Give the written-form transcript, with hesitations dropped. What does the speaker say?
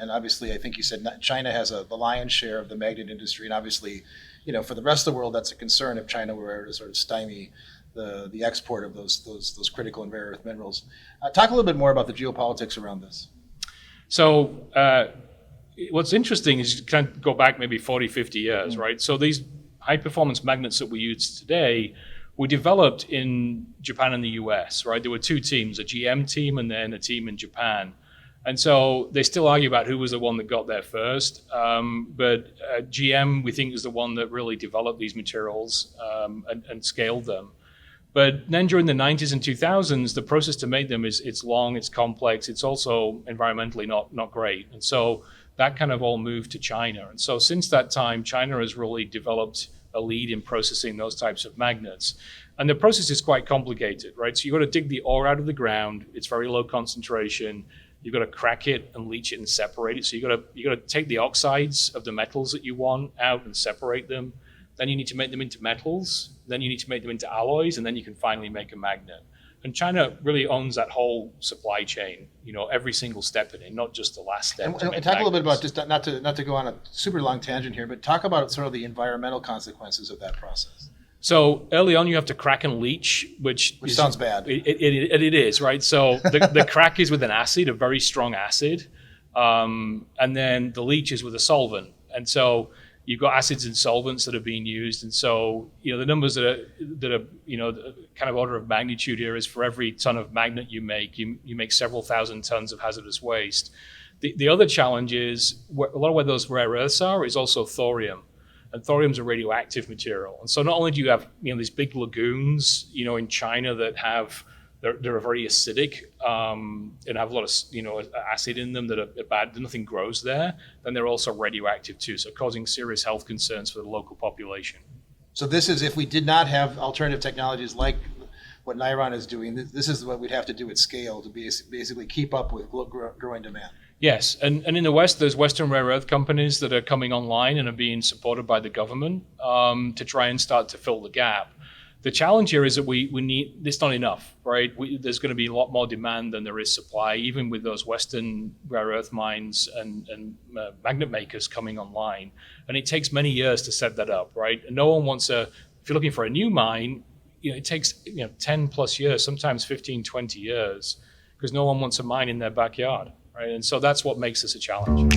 and obviously I think you said China has the lion's share of the magnet industry, and obviously, for the rest of the world, that's a concern if China were to sort of stymie the export of those critical and rare earth minerals. Talk a little bit more about the geopolitics around this. So what's interesting is you kind of go back maybe 40, 50 years, right? So these high performance magnets that we use today were developed in Japan and the US, right? There were two teams, a GM team and then a team in Japan. And so they still argue about who was the one that got there first. But GM, we think, is the one that really developed these materials and scaled them. But then during the 90s and 2000s, the process to make them it's long, it's complex, it's also environmentally not great. And so that kind of all moved to China. And so since that time, China has really developed a lead in processing those types of magnets. And the process is quite complicated, right? So you've got to dig the ore out of the ground. It's very low concentration. You've got to crack it and leach it and separate it. So you've got to take the oxides of the metals that you want out and separate them. Then you need to make them into metals. Then you need to make them into alloys, and then you can finally make a magnet. And China really owns that whole supply chain, every single step in it, not just the last step. And talk a little bit about, just not to go on a super long tangent here, but talk about sort of the environmental consequences of that process. So early on, you have to crack and leach, which sounds bad. It is, right? So the crack is with an acid, a very strong acid, and then the leach is with a solvent. And so you've got acids and solvents that are being used. And so, the numbers that are kind of order of magnitude here is for every ton of magnet you make several thousand tons of hazardous waste. The other challenge is a lot of where those rare earths are is also thorium. And thorium's a radioactive material. And so not only do you have these big lagoons, in China that they're very acidic and have a lot of acid in them that are bad. Nothing grows there. Then they're also radioactive too, so causing serious health concerns for the local population. So this is if we did not have alternative technologies like what Niron is doing. This is what we'd have to do at scale to basically keep up with growing demand. Yes, and in the West, there's Western rare earth companies that are coming online and are being supported by the government to try and start to fill the gap. The challenge here is that we need, it's not enough, right? There's going to be a lot more demand than there is supply, even with those Western rare earth mines and magnet makers coming online. And it takes many years to set that up, right? And no one wants if you're looking for a new mine, it takes 10 plus years, sometimes 15, 20 years, because no one wants a mine in their backyard, right? And so that's what makes this a challenge.